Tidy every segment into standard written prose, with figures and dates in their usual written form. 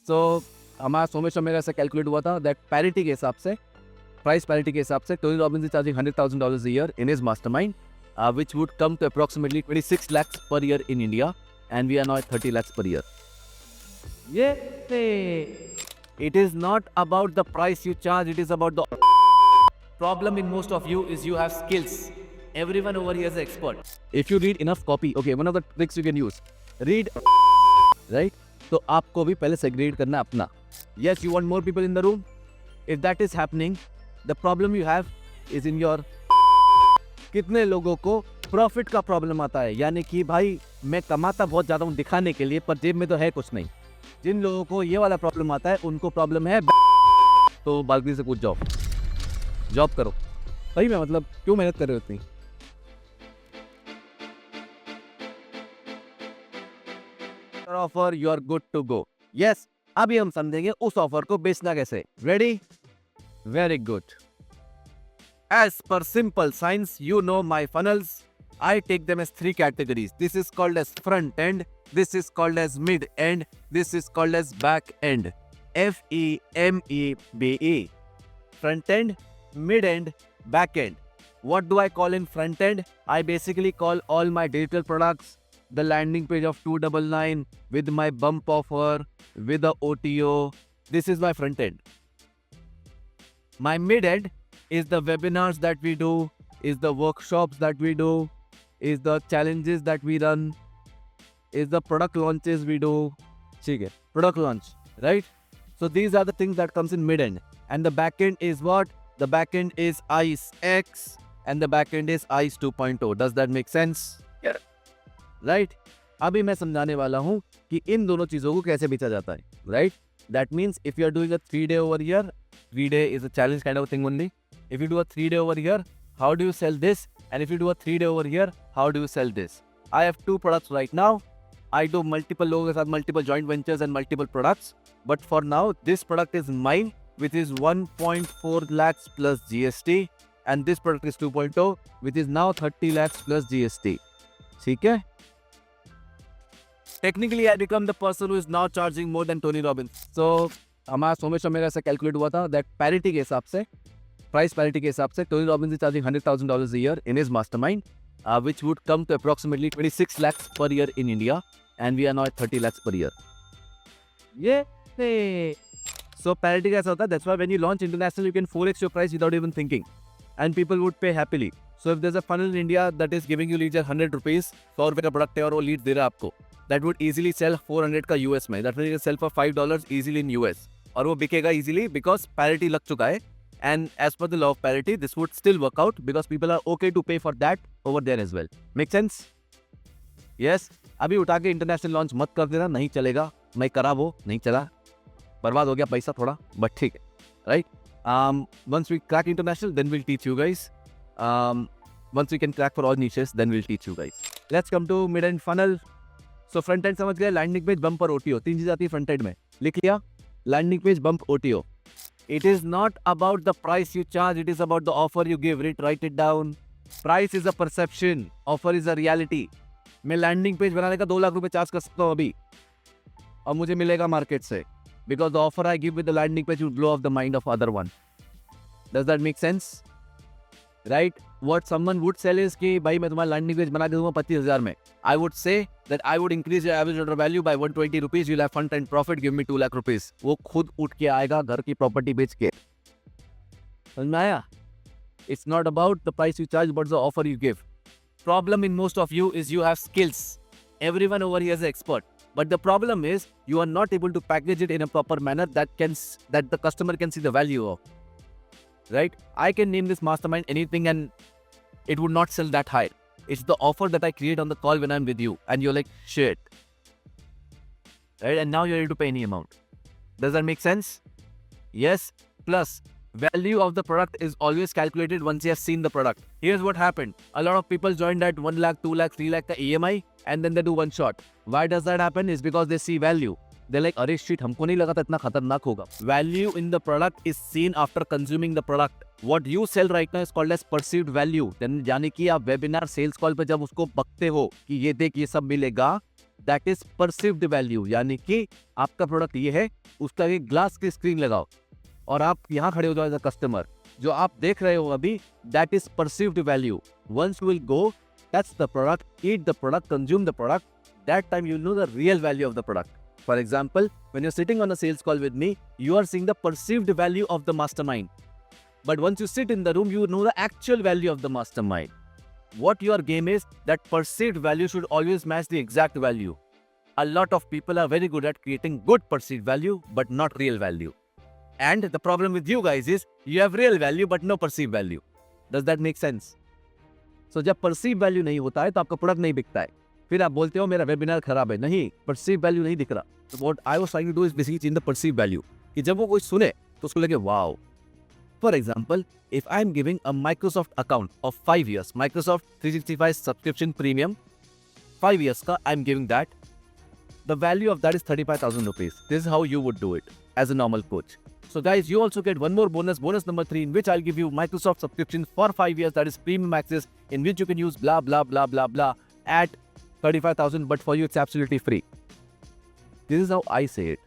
सो हमारा सोमेश और मेरा ऐसा कैलकुलेट हुआ था दैट पैरिटी के हिसाब से, प्राइस पैरिटी के हिसाब से Tony Robbins is charging $100,000 a year in his mastermind, which would come to approximately 26 lakhs per year in India, and we are now at 30 lakhs per year. It is not about the price you charge, it is about the problem in most of you is you have skills. Everyone over here is an expert. If you read enough copy, okay, one of the tricks you can use, read, right? तो आपको भी पहले segregate करना अपना. Yes, you want more people in the room? If that is happening, the problem you have is in your कितने लोगों को profit का प्रॉब्लम आता है, यानी कि भाई मैं कमाता बहुत ज़्यादा हूँ दिखाने के लिए पर जेब में तो है कुछ नहीं. जिन लोगों को ये वाला प्रॉब्लम आता है उनको प्रॉब्लम है तो बालकनी से कूद जाओ, जॉब करो. सही में मतलब क्यों मेहनत कर रहे हो इतनी. Offer you are good to go. Yes, अभी हम समझेंगे उस ऑफर को बेचना कैसे. Ready? Very good. As per simple science, you know my funnels. I take them as 3 categories. This is called as front end. This is called as mid end. This is called as back end. FEMEBE. Front end, mid end, back end. What do I call in front end? I basically call all my digital products, the landing page of 299 with my bump offer, with the OTO. This is my front end. My mid end is the webinars that we do, is the workshops that we do, is the challenges that we run, is the product launches we do. Okay, product launch, right? So these are the things that comes in mid end. And the back end is what? The back end is ICE X and the back end is ICE 2.0. Does that make sense? Yeah. Right? अभी मैं समझाने वाला हूँ कि इन दोनों चीज़ों को कैसे बेचा जाता है. Right? That means if you are doing a 3-day over here, 3-day is a challenge kind of thing only. If you do a 3-day over here, how do you sell this? And if you do a 3-day over here, how do you sell this? I have 2 products right now. I do multiple लोगों के साथ multiple joint ventures and multiple products. But for now, this product is mine, which is 1.4 lakhs plus GST. And this product is 2.0, which is now 30 lakhs plus GST. ठीक है? Technically, I become the person who is now charging more than Tony Robbins. So, हमारा सोमेश और मेरा ऐसा calculate हुआ था that parity के हिसाब से, प्राइस पैरिटी के हिसाब से Tony Robbins is charging $100,000 a year in his mastermind, which would come to approximately 26 lakhs per year in India, and we are now at 30 lakhs per year. So parity कैसा होता है? That's why when you launch international, you can 4x your price without even thinking, and people would pay happily. So if there's a funnel in India that is giving you leads at 100 rupees, 100 रुपए का product है और वो lead दे रहा है आपको, that would easily sell 400 का US में. That means you can sell for $5 easily in US, और वो बिकेगा easily because parity लग चुका है. And as per the law of parity, this would still work out because people are okay to pay for that over there as well. Make sense? Yes. अभी उठा के international launch मत कर देना, नहीं चलेगा. मैं करा वो नहीं चला, बर्बाद हो गया पैसा थोड़ा, बट ठीक है, right? Once we crack international, then we'll teach you guys. Once we can crack for all niches, then we'll teach you guys. Let's come to mid-end funnel. So front end समझ गए, landing page, bump और OTO. 3 चीज़ आती है front end में. लिख लिया? Landing page, bump, OTO. It is not about the price you charge, it is about the offer you give. Write it down. Price is a perception, offer is a reality. मैं landing page बनाने का 2 लाख रुपए charge कर सकता हूँ अभी और मुझे मिलेगा मार्केट से, because the offer I give with the landing page will blow off the mind of other one. Does that make sense? Right? What someone would sell is कि भाई मैं तुम्हारा लैंडिंग पेज बना के दूंगा 25,000 में. I would say that I would increase your average order value by 120 rupees. You'll have front end profit. Give me 2 lakh rupees. वो खुद उठ के आएगा घर की प्रॉपर्टी बेच के. समझ में आया? It's not about the price you charge, but the offer you give. Problem in most of you is you have skills. Everyone over here is an expert. But the problem is you are not able to package it in a proper manner that the customer can see the value of. Right? I can name this mastermind anything and it would not sell that high. It's the offer that I create on the call when I'm with you and you're like, shit. Right? And now you're able to pay any amount. Does that make sense? Yes. Plus, value of the product is always calculated once you have seen the product. Here's what happened. A lot of people joined at 1 lakh, 2 lakh, 3 lakh ka EMI and then they do one shot. Why does that happen? Is because they see value. They're like, अरे shit, हमको नहीं लगा था इतना खतरनाक होगा. Value in the product is seen after consuming the product. What you sell right now is called as perceived value. Then यानी कि आप वेबिनार सेल्स कॉल पे जब उसको बकते हो कि ये देख ये सब मिलेगा, दैट इज परसिव्ड वैल्यू, यानी कि आपका प्रोडक्ट ये है, उसका एक ग्लास की स्क्रीन लगाओ और आप यहाँ खड़े हो जाओ एज अ कस्टमर, जो आप देख रहे हो अभी, that is perceived value. Once you will go, touch the product, eat the product, consume the product, that time you know the real value of the product. For example, when you're sitting on a sales call with me, you are seeing the perceived value of the mastermind. But once you sit in the room, you know the actual value of the mastermind. What your game is, that perceived value should always match the exact value. A lot of people are very good at creating good perceived value, but not real value. And the problem with you guys is, you have real value, but no perceived value. Does that make sense? So, जब perceived value नहीं होता है, तो आपका product नहीं बिकता है. फिर आप बोलते हो मेरा वेबिनार खराब है. नहीं, परसीव वैल्यू नहीं दिख रहा. So what I was trying to do is basically change the perceived value. कि जब वो कोई सुने तो उसको लगे wow. For example, if I am giving a Microsoft account of 5 years, Microsoft 365 subscription premium, 5 years का I am giving that, the value of that is 35,000 rupees. This is how you would do it as a normal coach. So guys, you also get one more bonus, bonus number 3, in which I'll give you Microsoft subscription for 5 years, that is premium access, in which you can use blah blah blah blah blah at 35,000, but for you it's absolutely free. This is how I say it.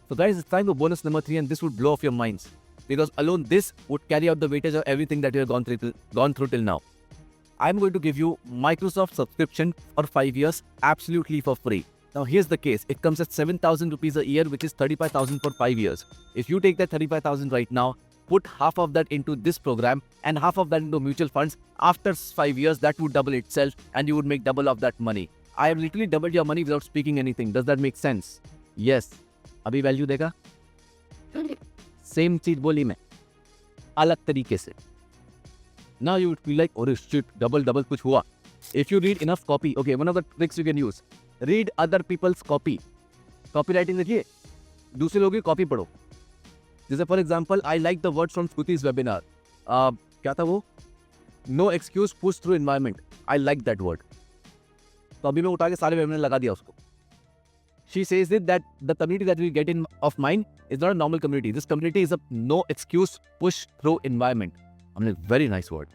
So guys, it's time for bonus number 3, and this would blow off your minds, because alone this would carry out the weightage of everything that you have gone through till now. I'm going to give you Microsoft subscription for 5 years absolutely for free. Now here's the case. It comes at 7,000 rupees a year, which is 35,000 for 5 years. If you take that 35,000 right now, put half of that into this program and half of that into mutual funds, after 5 years that would double itself and you would make double of that money. I have literally doubled your money without speaking anything. Does that make sense? Yes. अभी value देगा, same चीज बोली मैं अलग तरीके से. Now you would feel like, oh shit, double कुछ हुआ. If you read enough copy, okay, one of the tricks you can use, read other people's copy. Copywriting देखिए, दूसरे लोगों की कॉपी पढ़ो. जैसे for example, I like the word from स्मृति's webinar. क्या था वो? No excuse push through environment. I like that word. तो अभी मैं उठा के सारे वेबिनार लगा दिया उसको. She says it that the community that we get in of mine is not a normal community. This community is a no excuse push through environment. I mean, very nice word.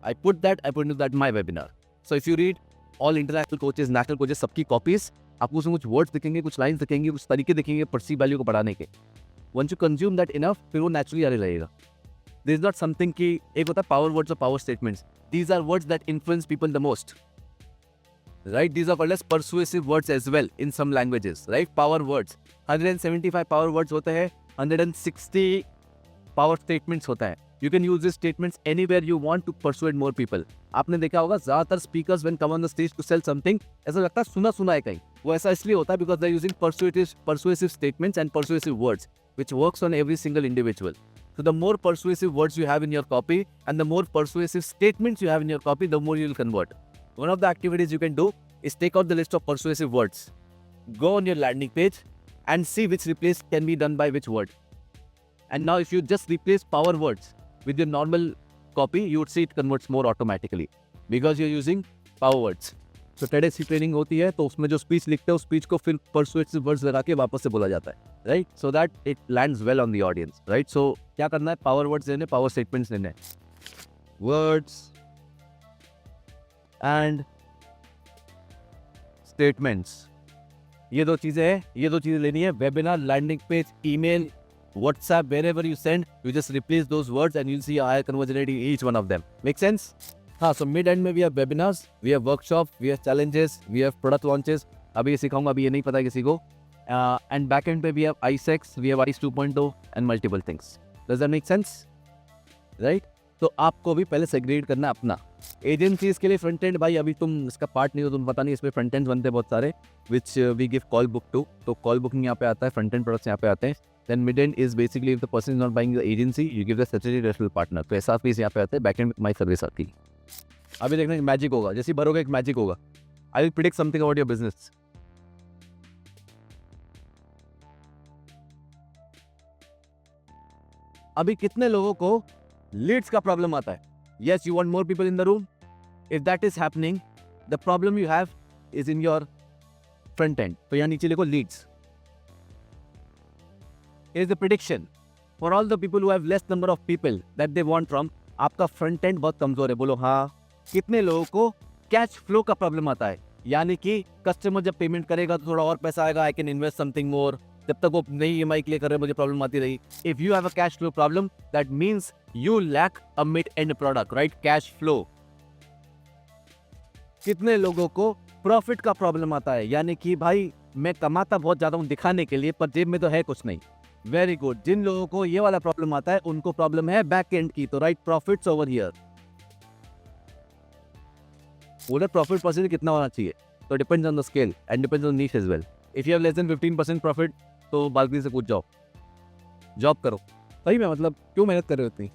I put into that my webinar. So if you read all international coaches, national coaches, सबकी copies, आपको उसमें कुछ words दिखेंगे, कुछ lines दिखेंगे, कुछ तरीके दिखेंगे perceived value को बढ़ाने के. Once you consume that enough, फिर वो naturally आने लगेगा. There is not something कि एक होता है power words or power statements. These are words that influence people the most. Right? These are called as persuasive words as well in some languages. Right? Power words. 175 power words होते हैं. 160 power statements होता है. You can use these statements anywhere you want to persuade more people. आपने देखा होगा ज़्यादातर speakers when come on the stage to sell something, ऐसा लगता है सुना है कहीं. वो ऐसा इसलिए होता है because they're using persuasive statements and persuasive words, which works on every single individual. So the more persuasive words you have in your copy and the more persuasive statements you have in your copy, the more you will convert. One of the activities you can do is take out the list of persuasive words. Go on your landing page and see which replace can be done by which word. And now if you just replace power words with your normal copy, you would see it converts more automatically because you're using power words. So TEDx की training होती है तो उसमें जो speech लिखते हैं उस speech को फिर persuasive words लगा के वापस से बोला जाता है, right? So that it lands well on the audience, right? So क्या करना है? Power words लेने, power statements लेने, words and statements. ये दो चीजें हैं, ये दो चीजें लेनी है. Webinar, landing page, email, WhatsApp, wherever you send, you just replace those words and you'll see a higher conversion rate in each one of them. Make sense? हाँ, so mid end में we have webinars, we have workshops, we have challenges, we have product launches. अभी ये सिखाऊंगा, अभी ये नहीं पता किसी को. And back end पे we have ISEX, we have ICE 2.0 and multiple things. Does that make sense? Right? तो आपको भी पहले सेग्रीगेट करना है अपना. एजेंसीज के लिए फ्रंट एंड, भाई अभी तुम इसका पार्ट नहीं हो, तुम पता नहीं, इसमें फ्रंट एंड बनते हैं बहुत सारे, which we give call book to. तो कॉल बुकिंग यहाँ पे आता है, फ्रंट एंड प्रोडक्ट्स यहाँ पे आते हैं. Then mid end is basically if the person is not buying the agency, you give the subsidy referral partner. तो ऐसा फीस यहाँ पे आता है. बैक एंड माई सर्विस आती है. अभी देखना एक मैजिक होगा, जैसे भरोगे एक मैजिक होगा. I will predict something about your business. अभी कितने लोगों को लीड्स का प्रॉब्लम आता है? Yes, you want more people in the room. If that is happening, the problem you have is in your front end. तो यहाँ नीचे लिखो leads. Here's the prediction for all the people who have less number of people that they want from. आपका front end बहुत कमजोर है. बोलो हाँ. कितने लोगों को कैश फ्लो का प्रॉब्लम आता है? यानी कि कस्टमर जब पेमेंट करेगा तो थोड़ा और पैसा आएगा, I can invest something more. जब तक वो नई EMI क्लियर कर रहे मुझे प्रॉब्लम आती रही। If you have a cash flow problem that means you lack a mid end product, right? Cash flow. कितने लोगों को प्रॉफिट का प्रॉब्लम आता है, यानी कि भाई मैं कमाता बहुत ज्यादा हूं दिखाने के लिए पर जेब में तो है कुछ नहीं। Very good. जिन लोगों को ये वाला प्रॉब्लम आता है उनको प्रॉब्लम है बैक एंड की, तो राइट प्रॉफिट्स ओवर हियर। बोले प्रॉफिट परसेंट कितना होना चाहिए, तो depends on the scale and depends on niche as well. If you have less than 15% profit तो बालकनी से कूद जाओ, जॉब करो। सही में, मतलब क्यों मेहनत कर रहे हो इतनी?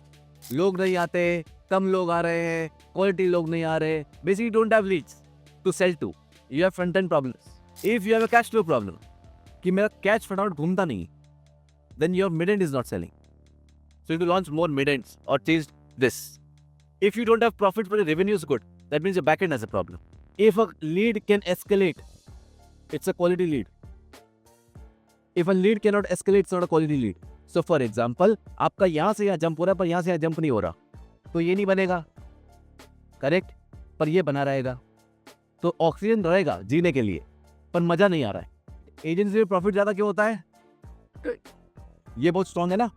लोग नहीं आते, कम लोग आ रहे हैं, क्वालिटी लोग नहीं आ रहे, basically don't have leads to sell to, you have front end problems. If you have a cash flow problem कि मेरा कैश फटाफट घूमता नहीं, then your mid end is not selling. So you have to launch more mid ends or change this. If you don't have profit but the revenue is good, that means your back end has a problem. If a lead can escalate, it's a quality lead. If a lead cannot escalate, it's not a quality lead. So for example, आपका यहाँ से यहाँ jump हो रहा है पर यहाँ से यहाँ जंप नहीं हो रहा, तो ये नहीं बनेगा, करेक्ट? पर ये बना रहेगा, तो ऑक्सीजन रहेगा जीने के लिए, पर मजा नहीं आ रहा है। एजेंसी में प्रॉफिट ज्यादा क्यों होता है? ये बहुत स्ट्रांग है ना,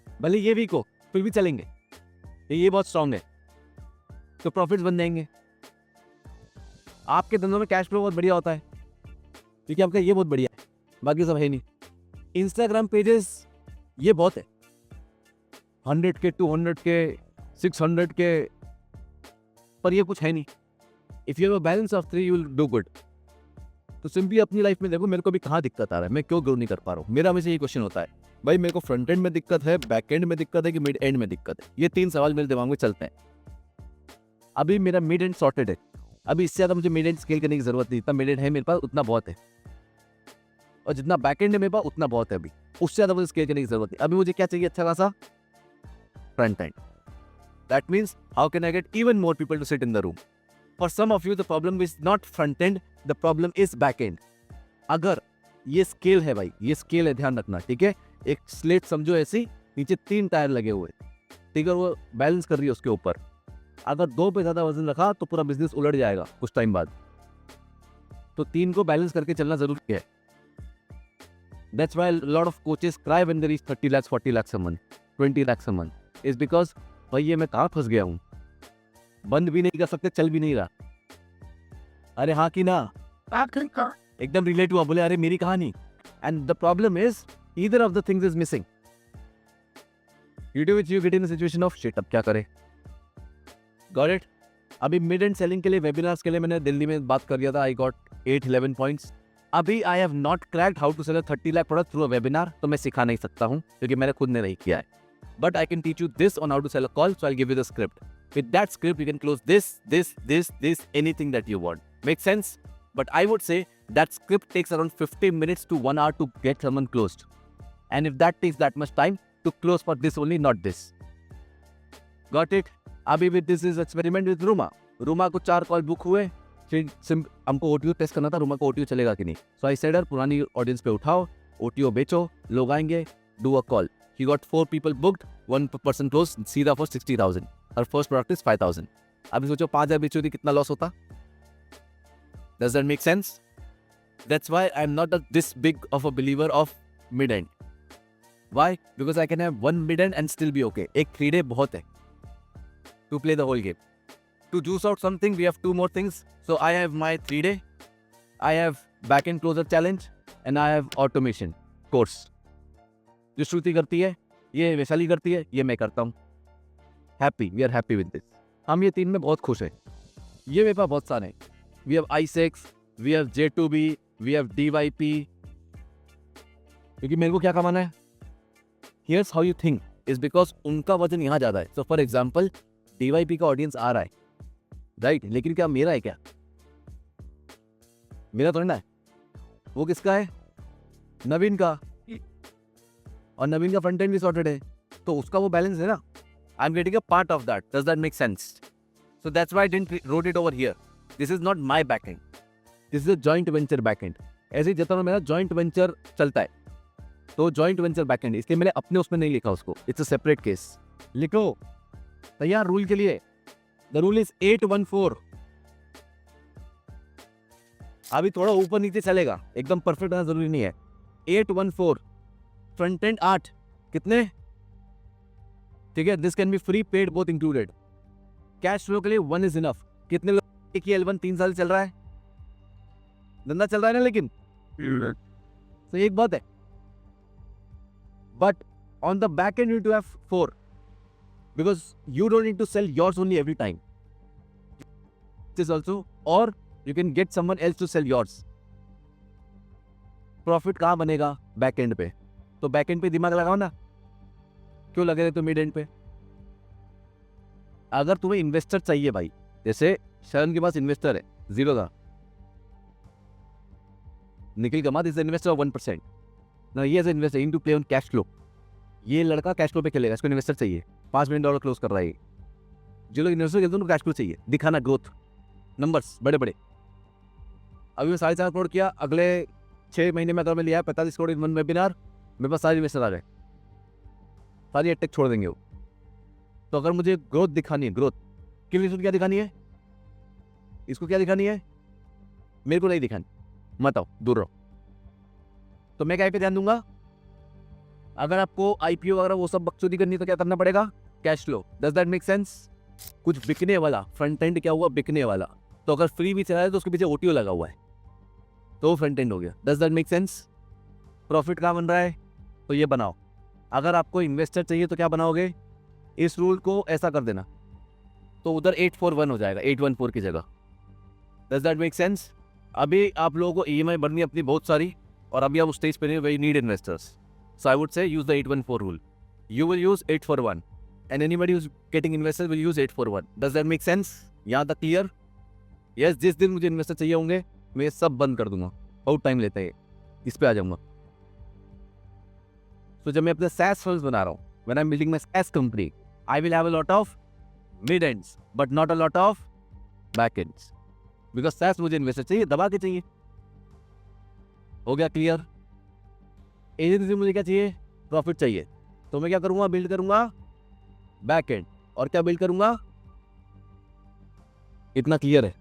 भले ये वीक हो फिर भी चलेंगे, ये बहुत स्ट्रांग है तो प्रॉफिट्स बन जाएंगे। आपके धंधों में कैश फ्लो बहुत बढ़िया होता है क्योंकि आपका ये बहुत बढ़िया है, बाकी सब है नहीं। इंस्टाग्राम पेजेस ये बहुत है, 100K 200K 600K, पर ये कुछ है नहीं। If you have a balance of 3 you will do good. तो सिंपली अपनी लाइफ में देखो मेरे को भी कहाँ दिक्कत आ रहा है, मैं क्यों ग्रो नहीं कर पा रहा हूँ। मेरा हमेशा ये क्वेश्चन होता है, भाई मेरे को फ्रंट एंड में दिक्कत है, बैक एंड में दिक्कत है कि मिड एंड में दिक्कत है? ये 3 सवाल मेरे दिमाग में चलते हैं। अभी मेरा मिड एंड सॉर्टेड है, अभी इससे ज्यादा मुझे मिड एंड स्केल करने की जरूरत नहीं। जितना मिड एंड है मेरे पास उतना बहुत है, और जितना बैक एंड है मेरे पास उतना बहुत है। अभी उससे ज्यादा मुझे स्केल करने की जरूरत नहीं। अभी मुझे क्या चाहिए? अच्छा खासा front end. That means how can I get even more people to sit in the room? For some of you the problem is not front end, the problem is back end. अगर ये scale है भाई, ये scale है, ध्यान रखना, ठीक है? एक स्लेट समझो ऐसी, नीचे 3 टायर लगे हुए, ठीक है? वो बैलेंस कर रही है उसके ऊपर। अगर 2 पे ज्यादा वजन रखा तो पूरा बिजनेस उलट जाएगा कुछ टाइम बाद। तो 3 को बैलेंस करके चलना जरूरी है। That's why a lot of coaches cry when they reach 30 lakhs, 40 lakhs a month, 20 lakhs a month. Is because भाई ये मैं कहाँ फंस गया हूँ, बंद भी नहीं कर सकते, चल भी नहीं रहा। अरे हाँ कि ना, एकदम रिलेट हुआ, बोले अरे मेरी कहानी। And the problem is either of the things is missing. You get in the situation of shit, अब क्या करें? Got it? अभी मिड एंड सेलिंग के लिए वेबिनार्स के लिए मैंने दिल्ली में बात कर दिया था, आई गॉट 8-11 पॉइंट्स। अभी I have not cracked how to sell 30 lakh product through a webinar, तो मैं सिखा नहीं सकता हूँ क्योंकि मैंने खुद ने नहीं किया है। But I can teach you this on how to sell a call, so I give you the script. With that script you can close this anything that you want. Make sense? But I would say that script takes around 50 minutes to 1 hour to get someone closed. And if that takes that much time to close for this only, not this. Got it? अभी with this is experiment with Ruma. Ruma को 4 call book हुए, फिर हमको OTO test करना था, Ruma को OTO चलेगा कि नहीं। So I said her, पुरानी ऑडियंस पे उठाओ, OTO बेचो, लोग आएंगे, do a call. He got 4 people booked, 1 person closed, सीधा for 60,000. Her first product is 5,000. अभी सोचो 5,000 बेची होती कितना लॉस होता? Does that make sense? That's why I'm not this big of a believer of mid-end. Why? Because I can have 1 mid-end and still be okay. एक 3-day बहुत है to play the whole game. To juice out something, we have 2 more things. So I have my 3-day, I have back-end closer challenge, and I have automation course. जो श्रुति करती है, ये वैशाली करती है, ये मैं करता हूँ। Happy, we are happy with this. हम ये 3 में बहुत खुश हैं। ये मेरे पास बहुत सारे हैं। We have I6, we have J2B, we have DYP. क्योंकि मेरे को क्या कमाना है? Here's how you think is because उनका वजन यहाँ ज्यादा है। So for example, DYP का ऑडियंस आ रहा है, राइट? लेकिन क्या मेरा है? क्या मेरा तो नहीं है, वो किसका है? नवीन का। और नवीन का फ्रंट एंड भी सॉर्टेड है, तो उसका वो बैलेंस है ना। I am getting a part of that. Does that make sense? So that's why I didn't wrote it over here. This is not my backend. This is a joint venture backend. ऐसे ही जितना मेरा joint venture चलता है, तो joint venture backend, इसलिए मैंने अपने उसमें नहीं लिखा उसको। It's a separate case. लिखो तैयार रूल के लिए। The rule is 814. अभी थोड़ा ऊपर नीचे चलेगा, एकदम परफेक्ट आना जरूरी नहीं है। 814 फ्रंट एंड 8 कितने, ठीक है। This can be free paid both included. Cash flow के लिए 1 इज इनफ। कितने लोग एक ही L1 3 साल चल रहा है, धंधा चल रहा है ना, लेकिन तो एक बात है, but on the back end you to have 4 because you don't need to sell yours only every time. This also, or you can get someone else to sell yours. Profit कहाँ बनेगा, बैक एंड पे। तो back and पे दिमाग लगाओ ना, क्यों लगे रहे तो मिड एंड पे। अगर तुम्हें इन्वेस्टर चाहिए भाई, जैसे शरण के पास इन्वेस्टर है, 0 था, निखिल कमात इज इन्वेस्टर ऑफ 1%। ना ये as investor in to play on cash flow. ये लड़का कैश फ्लो पे खेलेगा, इसको इन्वेस्टर चाहिए, $5 मिलियन क्लोज कर रहा है। जो लोग इन्वेस्टर खेलते हैं उनको कैश फ्लो चाहिए, दिखाना ग्रोथ, नंबर्स बड़े बड़े। अभी मैं 4.5 करोड़ किया, अगले 6 महीने में अगर मैं लिया 45 करोड़ इन 1 वेबिनार, मेरे पास सारे इन्वेस्टर आ गए, सारी एडटेक छोड़ देंगे वो। तो अगर मुझे ग्रोथ दिखानी है, ग्रोथ किस क्या दिखानी है, इसको क्या दिखानी है, मेरे को नहीं दिखानी, मत आओ, दूर रहो। तो मैं क्या पे ध्यान दूंगा, अगर आपको आईपीओ वगैरह वो सब बकचोदी करनी तो क्या करना पड़ेगा, cash flow. Does that make sense. कुछ बिकने वाला, फ्रंट एंड क्या हुआ, बिकने वाला। तो अगर फ्री भी चला है तो उसके पीछे ओटीओ लगा हुआ है, तो वो फ्रंट एंड हो गया। Does that make sense. Profit कहाँ बन रहा है, तो ये बनाओ। अगर आपको इन्वेस्टर चाहिए तो क्या बनाओगे, इस रूल को ऐसा कर देना, तो उधर 841 हो जाएगा 814 की जगह। Does that make sense. अभी आप लोगों को ईएमआई भरनी है अपनी बहुत सारी, और अभी आप उस स्टेज पे नहीं, we need investors. So I would say use the 814 rule. You will use 841 and anybody who's getting investors will use 841. Does that make sense? यहाँ तक क्लियर। यस, जिस दिन मुझे इन्वेस्टर चाहिए होंगे मैं ये सब बंद कर दूंगा, बहुत टाइम लेता है, इस पे आ जाऊंगा। तो जब मैं अपने SaaS फर्म्स बना रहा हूँ, when I'm building my SaaS company, I will have a lot of mid ends but not a lot of back ends because SaaS मुझे इन्वेस्टर चाहिए, दबा के चाहिए। हो गया क्लियर। एजेंसी मुझे क्या चाहिए, प्रॉफिट चाहिए, तो मैं क्या करूंगा, बिल्ड करूंगा बैक एंड, और क्या बिल्ड करूंगा, इतना क्लियर है।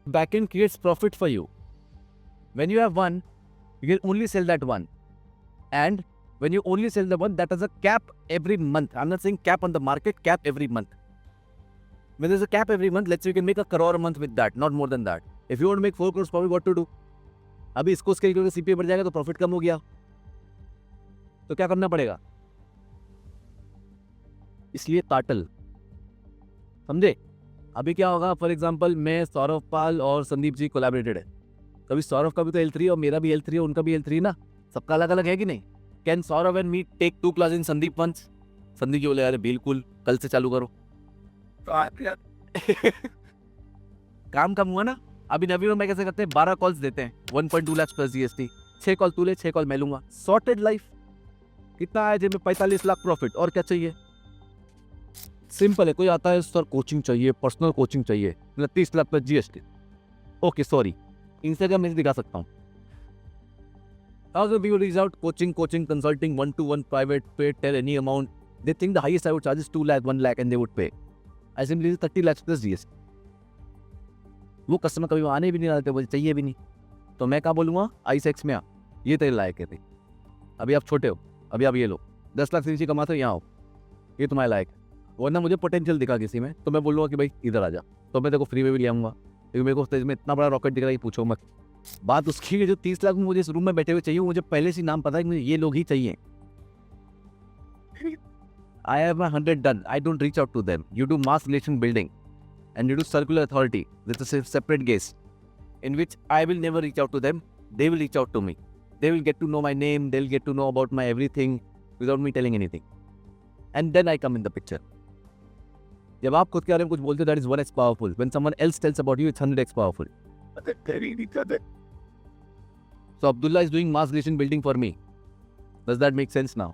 Back end creates profit for you. When you have one, you can only sell that one, and when you only sell the one, that is a cap every month. I am not saying cap on the market, cap every month. When there is a cap every month, let's you can make 1 crore a month with that, not more than that. If you want to make 4 crores profit, what to do? अभी इसको scale करके CPA बढ़ जाएगा तो profit कम हो गया, तो क्या करना पड़ेगा, इसलिए काटल, समझे। अभी क्या होगा, फॉर एग्जांपल मैं सौरभ पाल और संदीप जी कोलैबोरेटेड है, कभी सौरभ का भी तो L3 और मेरा भी L3 है, उनका भी L3 ना, सबका अलग अलग है कि नहीं। Can Saurabh and me take 2 class in Sandeep once. Sandeep ji बोले अरे बिल्कुल, कल से चालू करो। काम कम हुआ ना। अभी नवीन और मैं कैसे करते हैं, 12 कॉल्स देते हैं, 1.2 लाख प्लस GST, 6 कॉल तू ले, 6 कॉल मैं लूंगा, सॉर्टेड लाइफ। कितना आया जेब में, 45 लाख प्रॉफिट, और क्या चाहिए, सिंपल है। कोई आता है सर कोचिंग चाहिए, पर्सनल कोचिंग चाहिए, 30 lakh plus GST, okay sorry, Instagram में दिखा सकता हूँ। Thousands of people reach out, coaching, consulting, 1-to-1, private, pay, tell any amount. They think the highest I would charge is 2 lakh, 1 lakh, and they would pay. I simply 30 lakhs plus GST. वो customer कभी आने भी नहीं आते, मुझे चाहिए भी नहीं, तो मैं क्या बोलूँगा, आईसेक्स में आ, ये तेरे लायक है। अभी आप छोटे हो, अभी आप ये लो, 10 लाख से नीचे कमाते हो, यहाँ आओ, ये तुम्हारे लायक है। वरना मुझे पोटेंशियल दिखा किसी में, तो मैं बोलूँगा कि भाई इधर आ जा, तो मैं देखो फ्री में भी ले आऊँगा, क्योंकि मेरे को स्टेज में इतना बड़ा रॉकेट दिख रहा है, पूछो मत। बात उसकी है जो 30 लाख में मुझे इस रूम में बैठे हुए चाहिए, मुझे पहले से नाम पता है कि मुझे ये लोग ही चाहिए। I have my 100 done. I don't reach out to them. You do mass relation building and you do circular authority with a separate guest in which I will never reach out to them. They will reach out to me. They will get to know my name. They'll get to know about my everything without me telling anything. And then I come in the picture. जब आप खुद के बारे में कुछ बोलते हो, that is 1x powerful. When someone else tells about you, it's 100x powerful. So Abdullah is doing mass relation building for me. Does that make sense now?